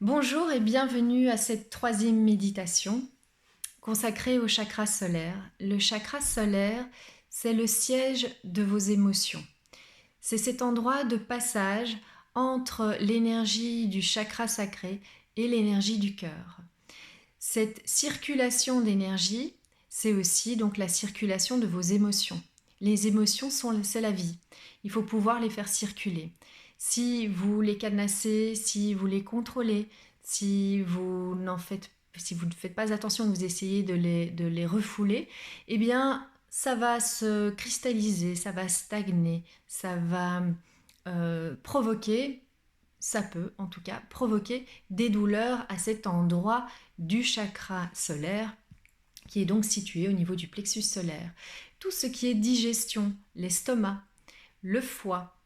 Bonjour et bienvenue à cette troisième méditation consacrée au chakra solaire. Le chakra solaire, c'est le siège de vos émotions. C'est cet endroit de passage entre l'énergie du chakra sacré et l'énergie du cœur. Cette circulation d'énergie, c'est aussi donc la circulation de vos émotions. Les émotions, c'est la vie. Il faut pouvoir les faire circuler. Si vous les cadenassez, si vous les contrôlez, si vous ne faites pas attention, que vous essayez de les refouler, eh bien, ça va se cristalliser, ça va stagner, ça va provoquer, ça peut en tout cas provoquer des douleurs à cet endroit du chakra solaire qui est donc situé au niveau du plexus solaire. Tout ce qui est digestion, l'estomac, le foie,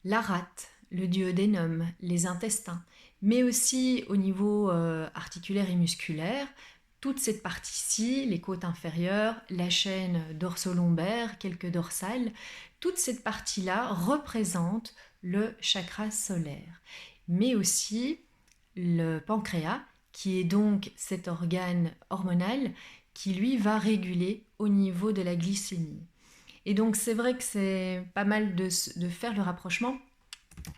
la rate, le duodénum, les intestins, mais aussi au niveau articulaire et musculaire, toute cette partie-ci, les côtes inférieures, la chaîne dorso-lombaire, quelques dorsales, toute cette partie-là représente le chakra solaire. Mais aussi le pancréas, qui est donc cet organe hormonal qui lui va réguler au niveau de la glycémie. Et donc c'est vrai que c'est pas mal de faire le rapprochement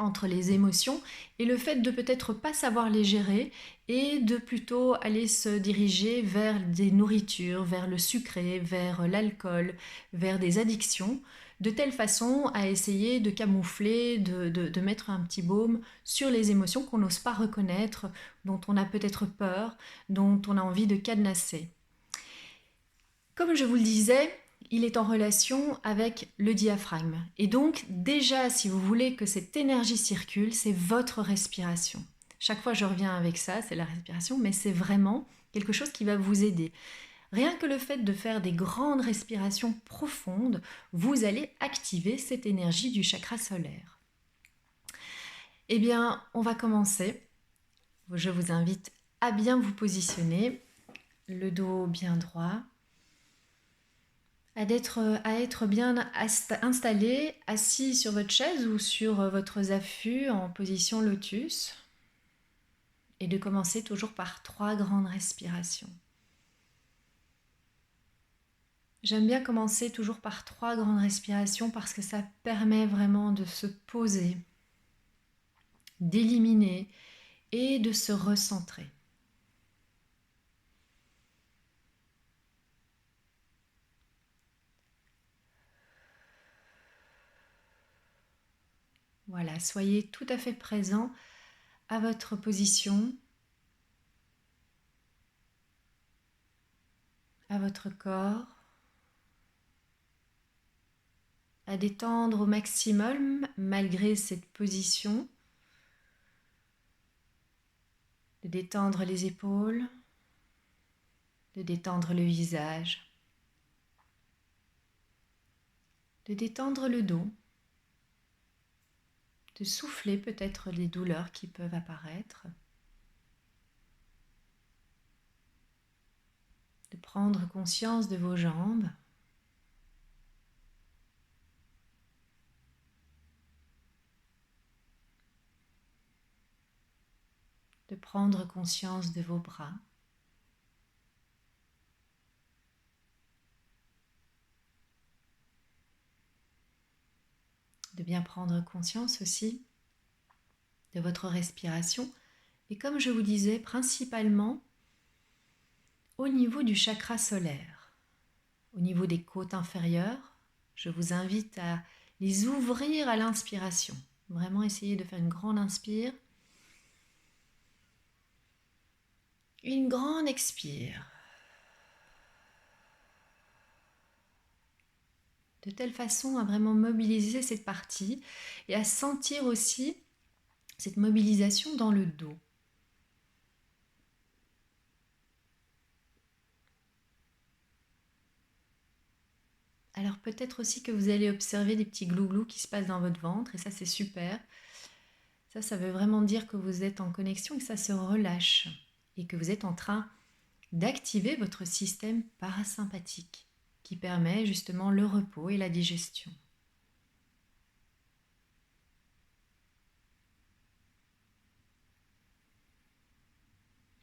entre les émotions et le fait de peut-être pas savoir les gérer et de plutôt aller se diriger vers des nourritures, vers le sucré, vers l'alcool, vers des addictions, de telle façon à essayer de camoufler, de mettre un petit baume sur les émotions qu'on n'ose pas reconnaître, dont on a peut-être peur, dont on a envie de cadenasser. Comme je vous le disais, il est en relation avec le diaphragme. Et donc, déjà, si vous voulez que cette énergie circule, c'est votre respiration. Chaque fois, je reviens avec ça, c'est la respiration, mais c'est vraiment quelque chose qui va vous aider. Rien que le fait de faire des grandes respirations profondes, vous allez activer cette énergie du chakra solaire. Eh bien, on va commencer. Je vous invite à bien vous positionner, le dos bien droit, à être bien installé, assis sur votre chaise ou sur votre affût en position lotus, et de commencer toujours par 3 grandes respirations. J'aime bien commencer toujours par 3 grandes respirations parce que ça permet vraiment de se poser, d'éliminer et de se recentrer. Voilà, soyez tout à fait présent à votre position, à votre corps, à détendre au maximum malgré cette position, de détendre les épaules, de détendre le visage, de détendre le dos, de souffler peut-être les douleurs qui peuvent apparaître, de prendre conscience de vos jambes, de prendre conscience de vos bras, de bien prendre conscience aussi de votre respiration. Et comme je vous disais, principalement au niveau du chakra solaire, au niveau des côtes inférieures, je vous invite à les ouvrir à l'inspiration. Vraiment essayer de faire une grande inspire, une grande expire. De telle façon à vraiment mobiliser cette partie et à sentir aussi cette mobilisation dans le dos. Alors peut-être aussi que vous allez observer des petits glouglous qui se passent dans votre ventre et ça c'est super. Ça veut vraiment dire que vous êtes en connexion et que ça se relâche et que vous êtes en train d'activer votre système parasympathique qui permet justement le repos et la digestion.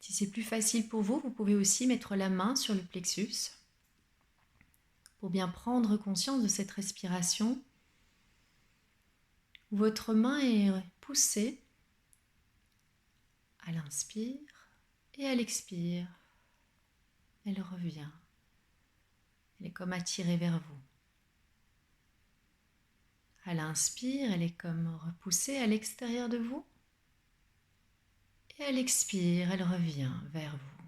Si c'est plus facile pour vous, vous pouvez aussi mettre la main sur le plexus pour bien prendre conscience de cette respiration. Votre main est poussée à l'inspire et à l'expire. Elle revient. Elle est comme attirée vers vous. À l'inspire, elle est comme repoussée à l'extérieur de vous. Et à l'expire, elle revient vers vous.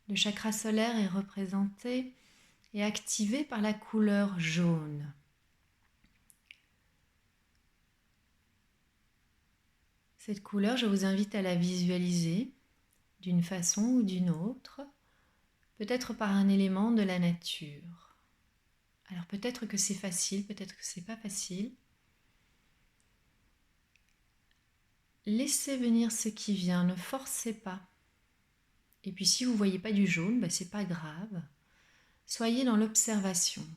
Le chakra solaire est représenté et activé par la couleur jaune. Cette couleur, je vous invite à la visualiser d'une façon ou d'une autre, peut-être par un élément de la nature. Alors peut-être que c'est facile, peut-être que c'est pas facile. Laissez venir ce qui vient, ne forcez pas. Et puis si vous ne voyez pas du jaune, c'est pas grave. Soyez dans l'observation.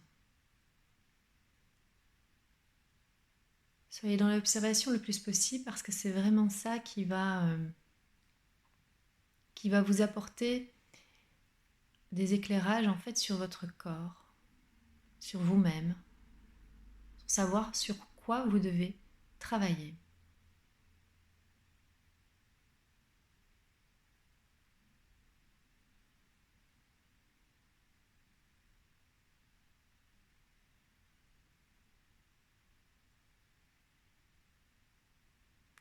Soyez dans l'observation le plus possible parce que c'est vraiment ça qui va vous apporter des éclairages en fait sur votre corps, sur vous-même, pour savoir sur quoi vous devez travailler.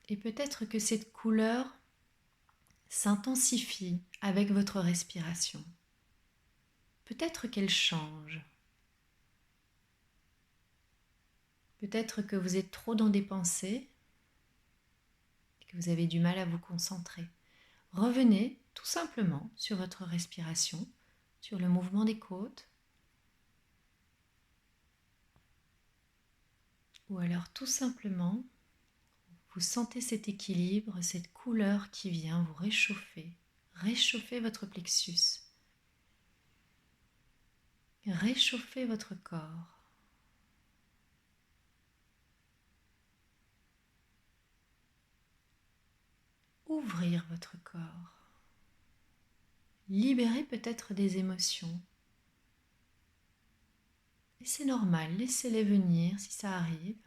Et peut-être que cette couleur s'intensifie avec votre respiration. Peut-être qu'elle change. Peut-être que vous êtes trop dans des pensées, que vous avez du mal à vous concentrer. Revenez tout simplement sur votre respiration, sur le mouvement des côtes, ou alors tout simplement, vous sentez cet équilibre, cette couleur qui vient vous réchauffer. Réchauffez votre plexus. Réchauffez votre corps. Ouvrir votre corps. Libérer peut-être des émotions. Et c'est normal, laissez-les venir si ça arrive.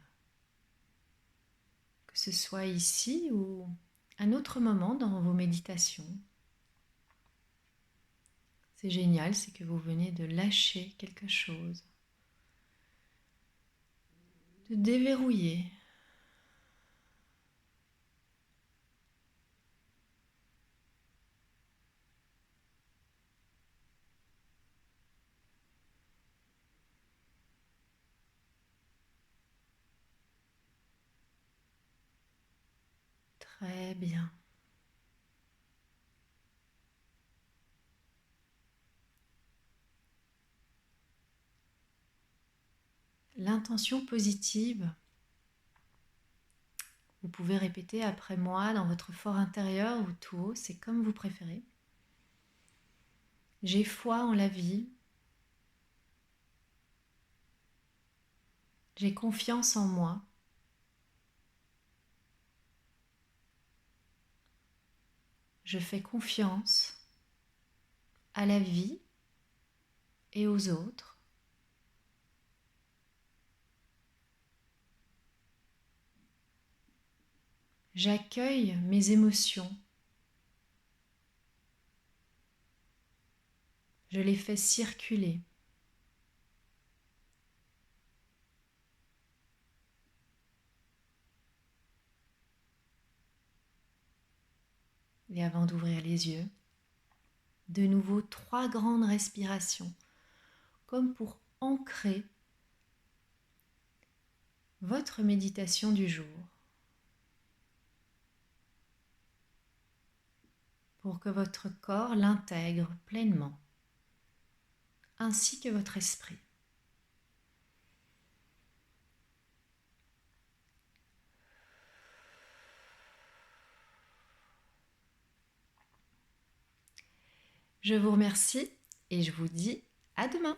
Que ce soit ici ou à un autre moment dans vos méditations. C'est génial, c'est que vous venez de lâcher quelque chose, de déverrouiller. Très bien. L'intention positive, vous pouvez répéter après moi dans votre fort intérieur ou tout haut, c'est comme vous préférez. J'ai foi en la vie. J'ai confiance en moi. Je fais confiance à la vie et aux autres. J'accueille mes émotions. Je les fais circuler. Et avant d'ouvrir les yeux, de nouveau 3 grandes respirations, comme pour ancrer votre méditation du jour. Pour que votre corps l'intègre pleinement, ainsi que votre esprit. Je vous remercie et je vous dis à demain.